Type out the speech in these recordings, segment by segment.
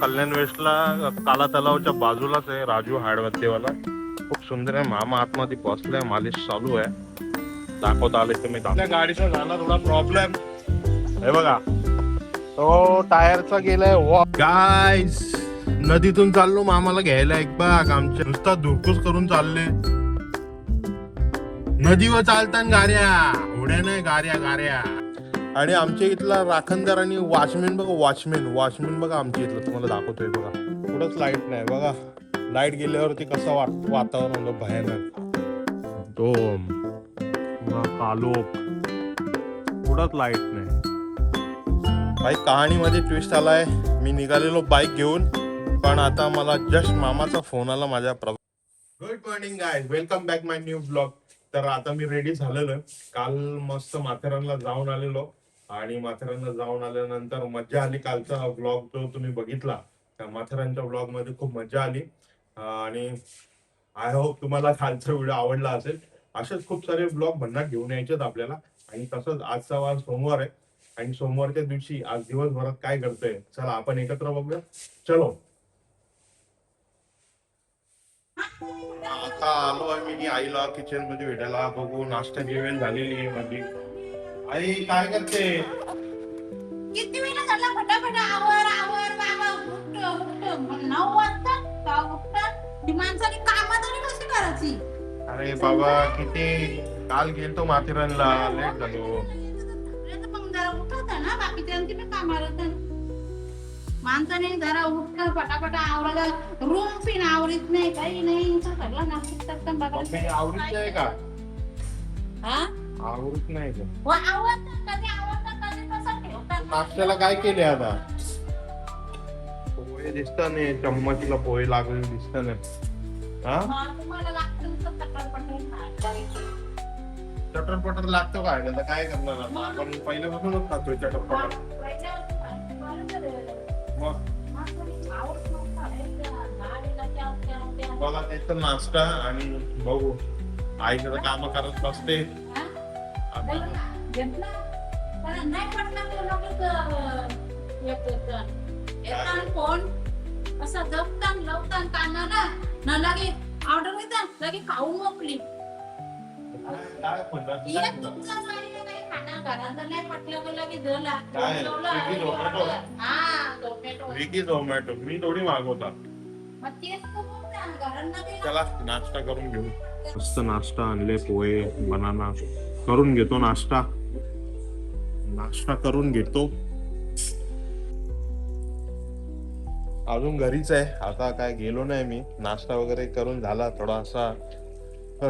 कल्याण वेस्टला काला तलावच्या बाजूलाच आहे राजू हाडवत्तेवाला. खूप सुंदर आहे. मामा आतमध्ये बसलाय, मालिश चालू आहे. दाखवता आले तुम्ही. आपल्या गाडीचा झाला थोडा प्रॉब्लेम. हे बघा, तो टायरचा गेलाय गाईस. नदीतून चाललो मामाला घ्यायला. एक बाग आमच्या नुसता धुरकूस करून चालले. नदीवर चालताना गाड्या, उड्या नाही, गाड्या. आणि आमच्या इथला राखणदार आणि वॉचमॅन बघा, वॉचमॅन बघा आमच्या इथलं. तुम्हाला दाखवतोय बघा. कुठंच लाईट नाही बघा. लाईट गेल्यावरती कसं वातावरण होतं भयानक. तो कालोख, कुठंच लाईट नाही. भाई कहाणीमध्ये ट्विस्ट आलाय. मी निघालेलो बाईक घेऊन, पण आता मला जस्ट मामाचा फोन आला माझ्या. Good morning guys, welcome back my new blog. तर आता मी रेडी झालेलो आहे. काल मस्त माथेरानला जाऊन आलेलो, आणि माथेरानला जाऊन आल्यानंतर मजा आली. कालचा ब्लॉग जो तुम्ही बघितला, त्या माथेरानच्या ब्लॉग मध्ये खूप मजा आली. आणि आय होप तुम्हाला कालचा व्हिडिओ आवडला असेल. असेच खूप सारे ब्लॉग भन्नाट घेऊन यायचेत आपल्याला. आणि तसंच आजचा वार सोमवार आहे, आणि सोमवारच्या दिवशी आज दिवसभरात काय करतोय चला आपण एकत्र बघूया. चलो. आता आलो आहे मी आईला किचन मध्ये भेटायला. बघू नाश्ता जेवण झालेली आहे माझी. आई काय करते? किती वेळा झाला फटाफट आवर बाबा उठ 9 वाजता का उठतात ही माणसाने कामं तरी कशी करायची. अरे बाबा किती काल गेलतो माथेरानला, लेट झालो. मग जरा उठवता ना बाकीच्यांची पण कामाला. तर माणसाने जरा उठलं फटाफट आवरायला. रूम पिन आवरीत नाही, काही नाही. सगळा नाशिक टाकतात बघा. आवडत नाही का? हा आवडत नाही का? हो आवडतात, कधी तसं ठेवतात. नाश्त्याला काय केले आता? पोहे दिसत नाही, चम्मचला पोहे लागले दिसत नाही. हा तुम्हाला लागतं चटरपटर लागतो काय? आता काय करणार आता? आपण पहिल्यापासूनच खातोय चटरपटर. मग बघा त्याचा नाश्ता आणि बघू आईचं काम करत बसते. फोन असा जपतान लवतान कानाला न लागे ऑर्डर घेतात लगे खाऊन मोकली. काय म्हणतात? स्विगी झोमॅटो मी थोडी मागवता. चला नाश्ता करून घेऊ. मस्त नाश्ता आणले, पोहे बनाना करून घेतो. नाश्ता करून घेतो. अजून घरीच आहे, आता काय गेलो नाही मी. नाश्ता वगैरे करून झाला थोडासा.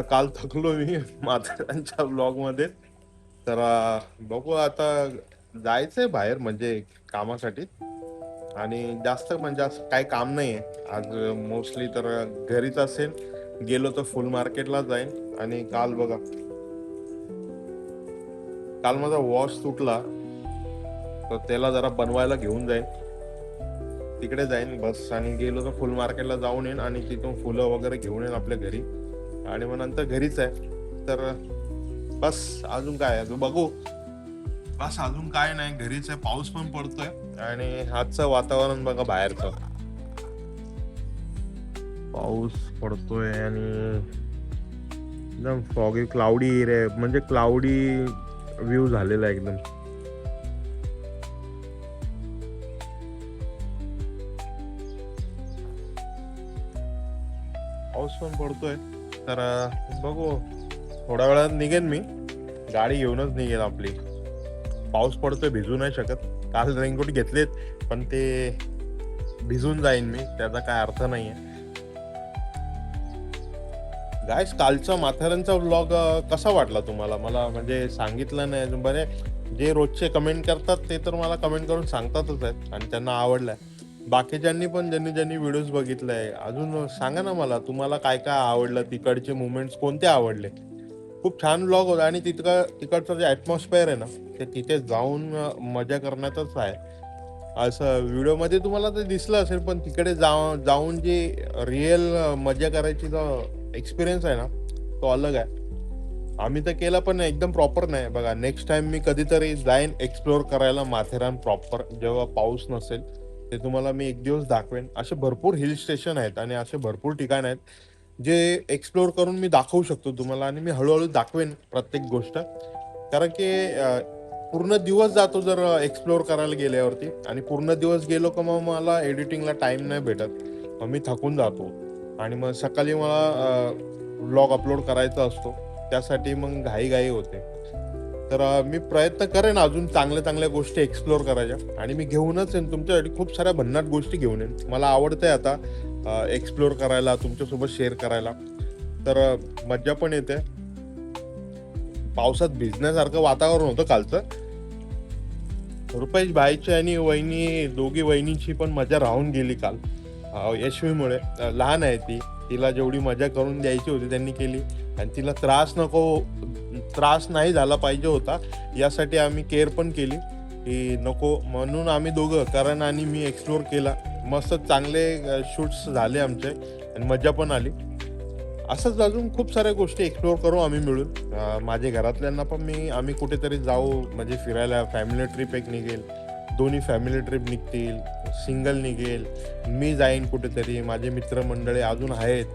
काल थकलो मी माथेरानच्या ब्लॉग मध्ये. तर बघू आता जायचंय बाहेर म्हणजे कामासाठी. आणि जास्त म्हणजे असं काही काम नाहीये आज. मोस्टली तर घरीच असेल. गेलो तर फुल मार्केटला जाईन. आणि काल बघा, काल माझा वॉच तुटला, तर त्याला जरा बनवायला घेऊन जाईन. तिकडे जाईन बस. आणि गेलो तर फुल मार्केटला जाऊन येईन, आणि तिथून फुलं वगैरे घेऊन येईन आपल्या घरी. आणि मग नंतर घरीच आहे. तर बस अजून काय आहे बघू. बस अजून काय नाही, घरीच आहे. पाऊस पण पडतोय, आणि आजचं वातावरण बघा बाहेरचं. पाऊस पडतोय आणि एकदम फॉगी क्लाउडी एरिया, म्हणजे क्लाउडी व्ह्यू झालेला आहे एकदम. पाऊस पण पडतोय. तर बघू थोड्या वेळात निघेन मी. गाडी घेऊनच निघेन आपली. पाऊस पडतोय, भिजू नाही शकत. काल रेनकोट घेतलेत, पण ते भिजून जाईन मी, त्याचा काय अर्थ नाहीये. गाईस कालचा माथेरानचा व्लॉग कसा वाटला तुम्हाला? मला म्हणजे सांगितलं नाही अजून. बरे जे रोजचे कमेंट करतात ते तर मला कमेंट करून सांगतातच आहेत, आणि त्यांना आवडलाय. बाकीच्यांनी पण ज्यांनी व्हिडिओज बघितलाय अजून सांगा ना मला, तुम्हाला काय काय आवडलं, तिकडचे मुवमेंट्स कोणते आवडले. खूप छान ब्लॉग होता. आणि तिकडचं जे ॲटमॉस्फिअर आहे ना, ते तिथे जाऊन मजा करण्यातच आहे. असं व्हिडिओमध्ये तुम्हाला ते दिसलं असेल, पण तिकडे जाऊन जी रिअल मजा करायची जो एक्सपिरियन्स आहे ना, तो अलग आहे. आम्ही तर केला, पण एकदम प्रॉपर नाही. बघा नेक्स्ट टाइम मी कधीतरी जाईन एक्सप्लोअर करायला माथेरान प्रॉपर, जेव्हा पाऊस नसेल. ते तुम्हाला मी एक दिवस दाखवेन. असे भरपूर हिल स्टेशन आहेत आणि असे भरपूर ठिकाण आहेत जे एक्सप्लोर करून मी दाखवू शकतो तुम्हाला आणि मी हळूहळू दाखवेन प्रत्येक गोष्ट. कारण की पूर्ण दिवस जातो जर एक्सप्लोर करायला गेल्यावरती, आणि पूर्ण दिवस गेलो का मग मला एडिटिंगला टाइम नाही भेटत, मग मी थकून जातो आणि मग सकाळी मला व्लॉग अपलोड करायचा असतो, त्यासाठी मग घाई होते. तर मी प्रयत्न करेन अजून चांगल्या चांगल्या गोष्टी एक्सप्लोर करायच्या, आणि मी घेऊनच येईन तुमच्यासाठी खूप साऱ्या भन्नाट गोष्टी घेऊन येईन. मला आवडतंय आता एक्सप्लोर करायला, तुमच्यासोबत शेअर करायला, तर मज्जा पण येते. पावसात भिजण्यासारखं वातावरण होतं कालचं. रुपेश भाईची आणि वहिनी, दोघी वहिनीची पण मजा राहून गेली काल यशवीमुळे. लहान आहे ती, तिला जेवढी मजा करून द्यायची होती त्यांनी केली, आणि तिला त्रास नाही झाला पाहिजे होता यासाठी आम्ही केअर पण केली की नको, म्हणून आम्ही दोघं, करण आणि मी एक्सप्लोर केला. मस्त चांगले शूट्स झाले आमचे आणि मजा पण आली. असंच अजून खूप साऱ्या गोष्टी एक्सप्लोर करू आम्ही मिळून. माझ्या घरातल्यांना पण आम्ही कुठेतरी जाऊ, म्हणजे फिरायला. फॅमिली ट्रिप एक निघेल, दोन्ही फॅमिली ट्रिप निघतील, सिंगल निघेल, मी जाईन कुठेतरी, माझे मित्रमंडळी अजून आहेत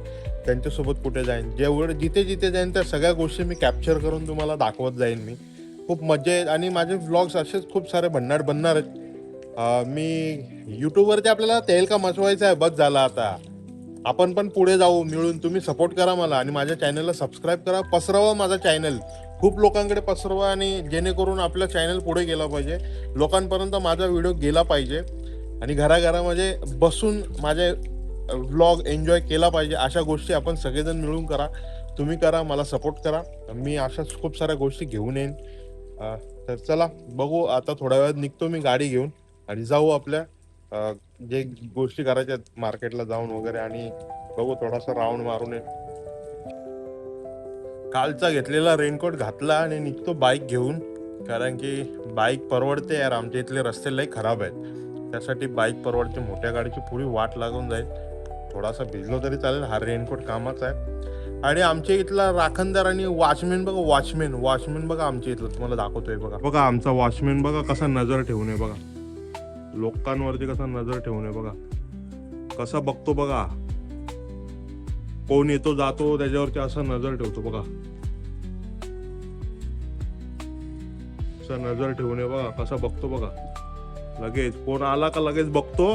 त्यांच्यासोबत कुठे जाईन. जिथे जाईन त्या सगळ्या गोष्टी मी कॅप्चर करून तुम्हाला दाखवत जाईन. मी खूप मजा येईल आणि माझे व्लॉग्स असेच खूप सारे बनणार आहेत. मी यूट्यूबवरती आपल्याला तेल का मचवायचं आहे, बस झाला आता. आपण पण पुढे जाऊ मिळून. तुम्ही सपोर्ट करा मला आणि माझ्या चॅनलला सबस्क्राईब करा, पसरवा माझा चॅनल, खूप लोकांकडे पसरवा, आणि जेणेकरून आपला चॅनल पुढे गेला पाहिजे, लोकांपर्यंत माझा व्हिडिओ गेला पाहिजे, आणि घराघरामध्ये बसून माझे व्लॉग एन्जॉय केला पाहिजे. अशा गोष्टी आपण सगळेजण मिळून करा. तुम्ही करा, मला सपोर्ट करा. मी अशाच खूप साऱ्या गोष्टी घेऊन येईन. तर चला बघू, आता थोड्या वेळात निघतो मी गाडी घेऊन आणि जाऊ आपल्या जे गोष्टी करायच्या मार्केटला जाऊन वगैरे, आणि बघू थोडासा राऊंड मारून येईल. कालचा घेतलेला रेनकोट घातला आणि निघतो बाईक घेऊन, कारण की बाईक परवडते यार. आमच्या इथले रस्ते लय खराब आहेत, त्यासाठी बाईक परवडते. मोठ्या गाडीची पुरी वाट लागून जाईल. थोडासा भिजलो तरी चालेल, हा रेनकोट कामाचा आहे. आणि आमच्या इथला राखणदार आणि वॉचमॅन बघा, वॉचमॅन बघा आमच्या इथलं, तुम्हाला दाखवतोय बघा आमचा वॉचमॅन बघा कसा नजर ठेवून आहे बघा, लोकांवरती कसा नजर ठेवून आहे बघा, कसा बघतो बघा, कोण येतो जातो त्याच्यावरती असा नजर ठेवतो बघा, असा नजर ठेवून आहे बघा, कसा बघतो बघा. लगेच कोण आला का लगेच बघतो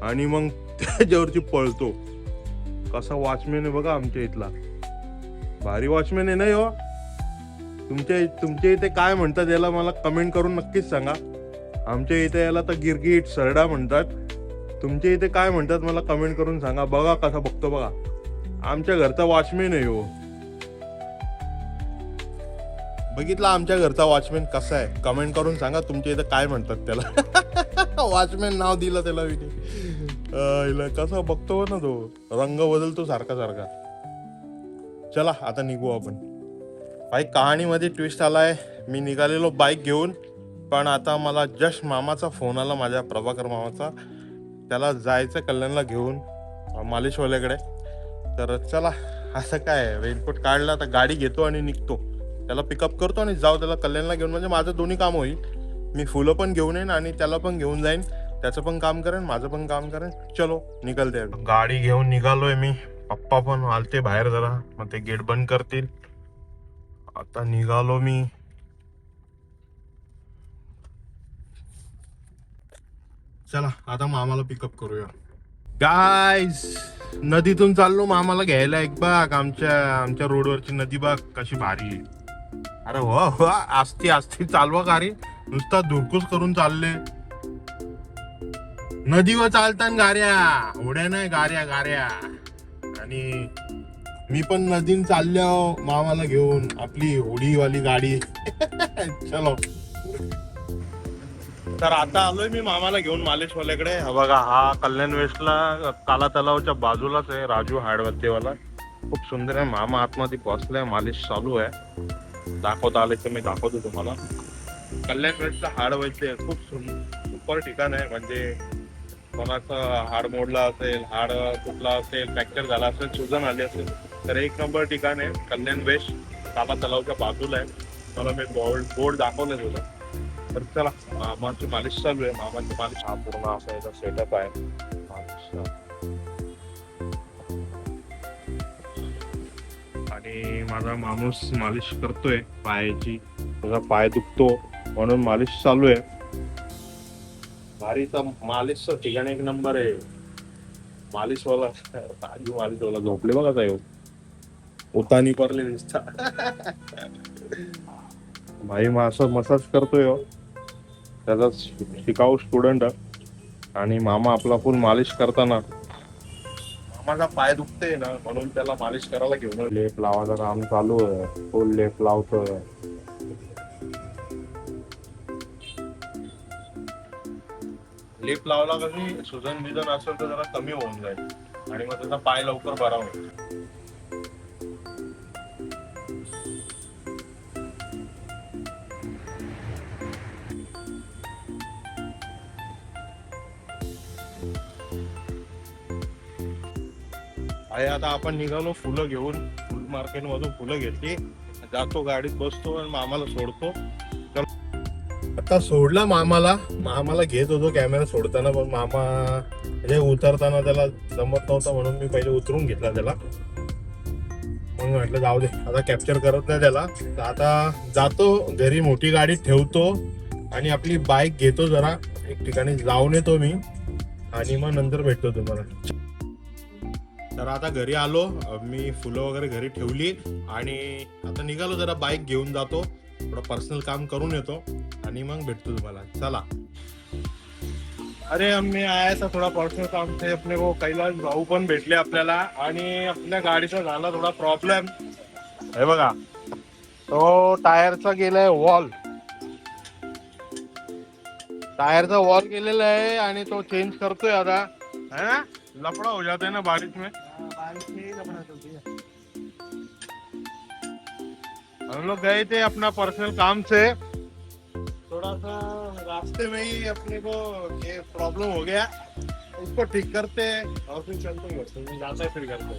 आणि मग त्याच्यावरती पळतो. कसा वॉचमॅन आहे बघा आमच्या इथला, भारी वॉचमॅन आहे नाही हो. तुमच्या इथे काय म्हणतात याला मला कमेंट करून नक्कीच सांगा. आमच्या इथे याला तर गिरगीट सरडा म्हणतात, तुमच्या इथे काय म्हणतात मला कमेंट करून सांगा. बघा कसा बघतो बघा, आमच्या घरचा वॉचमॅन आहे हो. बघितला आमच्या घरचा वॉचमॅन कसा आहे, कमेंट करून सांगा तुमच्या इथे काय म्हणतात त्याला. वॉचमॅन नाव दिलं त्याला मी. कसा बघतो ना तो, रंग बदलतो सारखा सारखा. चला आता निघू आपण. भाई कहाणीमध्ये ट्विस्ट आलाय. मी निघालेलो बाईक घेऊन, पण आता मला जस्ट मामाचा फोन आला, माझ्या प्रभाकर मामाचा. त्याला जायचं कल्याणला घेऊन मालिशवाल्याकडे. तर चला, असं काय, रेनकोट काढला तर गाडी घेतो आणि निघतो. त्याला पिकअप करतो आणि जाऊ त्याला कल्याणला घेऊन, म्हणजे माझं दोन्ही काम होईल. मी फुलं पण घेऊन येईन आणि त्याला पण घेऊन जाईन, त्याचं पण काम करेन, माझं पण काम करेन. चलो निघालते. गाडी घेऊन निघालोय मी. पप्पा पण आलते बाहेर जरा, मग ते गेट बंद करतील. आता निघालो मी. चला आता मामाला पिकअप करूया. गाईज नदीतून चाललो मामाला घ्यायला. एक बाग आमच्या रोडवरची नदी बाग कशी भारी आहे. अरे हो आस्ती चालवा गाडी, नुसता धुरकूस करून चालले. नदीवर चालताना गाड्या, उड्या नाही, गाड्या. आणि मी पण नदीन चाललो मामाला घेऊन, आपली होडीवाली गाडी. चलो. तर आता आलोय मी मामाला घेऊन मालिशवाल्याकडे. बघा हा कल्याण वेस्टला काला तलावच्या बाजूलाच आहे राजू हाडवतेवाला. खूप सुंदर आहे. मामा आतमध्ये पोहोचलाय, मालिश चालू आहे. दाखवता आले तर मी दाखवतो तुम्हाला. कल्याण वेस्टला हाड व्हायचे खूप सुपर ठिकाण आहे. म्हणजे कोणाचं हाड मोडला असेल, हाड तुटला असेल, फ्रॅक्चर झाला असेल, सुजन आली असेल, तर एक नंबर ठिकाण आहे कल्याण वेस्ट. काला तलावच्या बाजूला आहे. मला मी बोर्ड दाखवलंय तुला. तर चला, मामाची मालिश चालू आहे. मामाची मालिश हा पूर्ण असा याचा सेटअप आहे मालिशचा. आणि माझा माणूस मालिश करतोय पायाची. त्याचा पाय दुखतो म्हणून मालिश चालू आहे. भारीचा मालिशचा ठिकाण एक नंबर आहे. मालिशवाला राजू मालिशवाला झोपले बघा साहेब, उतानी परले दिसता. भाई असं मसाज करतोय हो. त्याचा शिकाऊ स्टुडंट. आणि मामा आपला फुल मालिश करताना मामाचा पाय दुखते ना म्हणून त्याला मालिश करायला घेऊन लेप लावायचं काम चालू आहे. फुल लेप लावतोय. लेप लावला कधी सुजन बिजन असेल तर जरा कमी होऊन जाईल आणि मग त्याचा पाय लवकर बरा होईल. आहे आता आपण निघालो फुलं घेऊन. फुल मार्केट मधून फुलं घेतली, जातो गाडीत बसतो आणि मामाला सोडतो. आता सोडला मामाला घेत होतो कॅमेरा सोडताना, पण मामा म्हणजे उतरताना त्याला जमत नव्हता म्हणून मी पहिले उतरून घेतला त्याला. मग म्हटलं जाऊ दे, आता कॅप्चर करत नाही त्याला. तर आता जातो घरी, मोठी गाडी ठेवतो आणि आपली बाईक घेतो, जरा एक ठिकाणी जाऊन येतो मी आणि मग नंतर भेटतो तुम्हाला. तर आता घरी आलो मी, फुलं वगैरे घरी ठेवली आणि आता निघालो, जरा बाईक घेऊन जातो, थोडं पर्सनल काम करून येतो आणि मग भेटतो तुम्हाला. चला. अरे मी आया था थोड़ा पर्सनल काम थे अपने को. कैलाश भाऊ पण भेटले आपल्याला आणि आपल्या गाडीचा झाला थोडा प्रॉब्लेम. हे बघा, तो टायरचा गेलाय वॉल. टायरचा वॉल गेलेला आहे आणि तो चेंज करतोय आता. है ना, लफड़ा हो जाता है ना बारिश में. हम लोग गए थे अपना पर्सनल काम से, थोड़ा सा रास्ते में ही अपने को ये प्रॉब्लम हो गया, उसको ठीक करते और फिर चलते हैं, जाते हैं फिर करते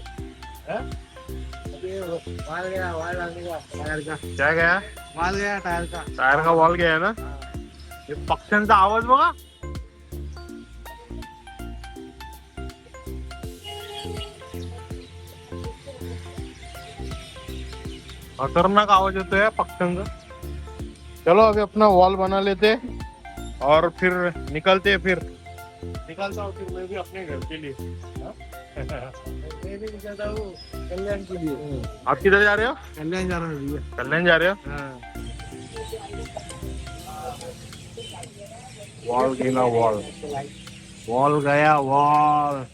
हैं. माल गया टायर का. क्या गया? माल गया टायर का. टायर का वॉल गया है ना. हे पक्ष्यांचा आवाज बघा. खतरनाक आवाज येतोय पक्ष्यांचा. चलो अभी अपना वॉल बना लेते और फिर निकलते. फिर निकलता हूँ फिर मैं भी अपने घर के लिए. मैं भी निकलता हूँ कल्याण के लिए. आप किधर जा रहे हो? कल्याण जा रहा हूँ भैया. कल्याण जा रहे हो? हाँ. वॉल गेला वॉल. वॉल गया वॉल.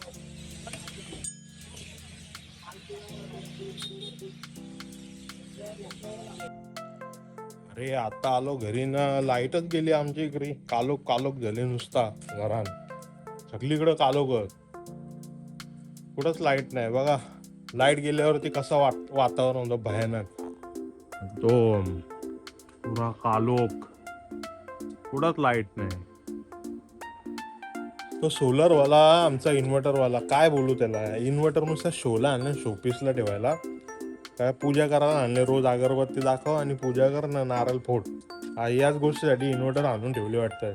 अरे आता आलो घरी ना, लाईटच गेली आमच्या इकडे. कालोख कालोख झाले नुसता घरान, सगळीकडे कालोख. कुठंच लाईट नाही बघा. लाईट गेल्यावरती कसं वातावरण होतं भयानक. तो पुरा कालोख, कुठंच लाईट नाही. तो सोलर वाला आमचा इन्व्हर्टर वाला, काय बोलू त्याला, इन्व्हर्टर नुसता शोला आणलं शोपीसला ठेवायला. काय पूजा करायला आणले, रोज अगरबत्ती दाखव आणि पूजा कर ना, नारळ फोड. याच गोष्टीसाठी इन्व्हर्टर आणून ठेवले वाटतं.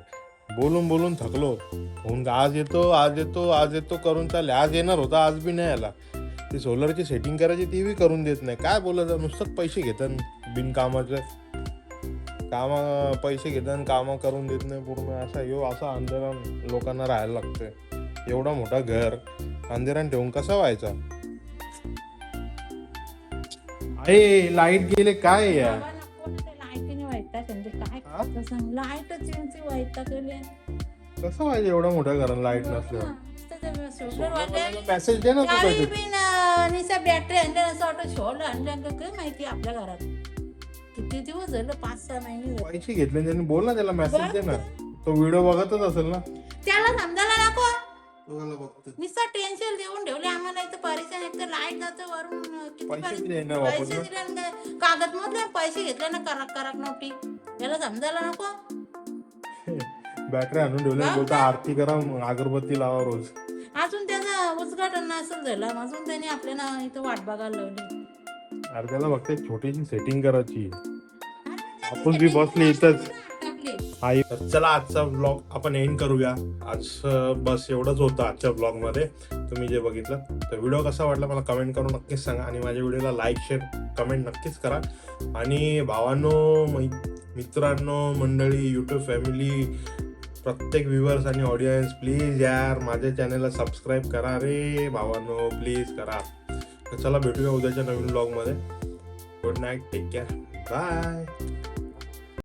बोलून बोलून थकलो. फोन आज येतो आज येतो आज येतो करून चालले. आज येणार होता, आज बी नाही आला. ती सोलरची सेटिंग करायची ती बी करून देत नाही. काय बोलायचं, नुसतंच पैसे घेतात बिनकामाचं. पैसे घेतात, कामं करून देत नाही पूर्ण. असा अंधारान लोकांना राहायला लागतंय. एवढा मोठा घर अंधारान ठेवून कसा व्हायचा. अरे लाईट गेले काय या. लाईटीने वैताग म्हणजे काय करता सांग. लाईटच यांची वैताग गेले. कसं व्हायचं एवढा मोठ्या घरात लाईट नसल्यावर. मेसेज दे ना तू काहीतरी. बॅटरी आणल्या असं वाटतं शोल आणल्या काय माहिती आपल्या घरात. किती दिवस झालं, 5-6 महिने झाले. पैसे घेतले त्यांनी, बोल ना त्याला, मेसेज दे ना. तो व्हिडिओ बघतच असेल ना. त्याला समजायला नको. नुसतं टेन्शन देऊन ठेवले आम्हाला इथं. परेशान, एक तर लाईट जातं वरून. किती पैसे दिले, कागद मधले पैसे घेतले ना, करक नोटी. याला समजायला नको. बॅटरी आणून ठेवले, बोलता आरती करा, अगरबत्ती लावा रोज. अजून त्याचा उद्घाटन नसेल झालं, अजून त्याने आपल्याला इथं वाट बघायला लावली. अरे त्याला फक्त एक छोटीशी सेटिंग करायची. आपण बी बसले इथंच. आई तर चला आजचा ब्लॉग आपण एंड करूया. आज बस एवढंच होतं आजच्या ब्लॉगमध्ये. तुम्ही जे बघितलं तर व्हिडिओ कसा वाटला मला कमेंट करून नक्कीच सांगा आणि माझ्या व्हिडिओला लाईक शेअर कमेंट नक्कीच करा. आणि भावांनो, मित्रांनो, मंडळी, यूट्यूब फॅमिली, प्रत्येक व्ह्युअर्स आणि ऑडियन्स, प्लीज यार माझ्या चॅनलला सबस्क्राईब करा रे भावांनो, प्लीज करा. तर चला भेटूया उद्याच्या नवीन ब्लॉगमध्ये. Good night, take care, bye.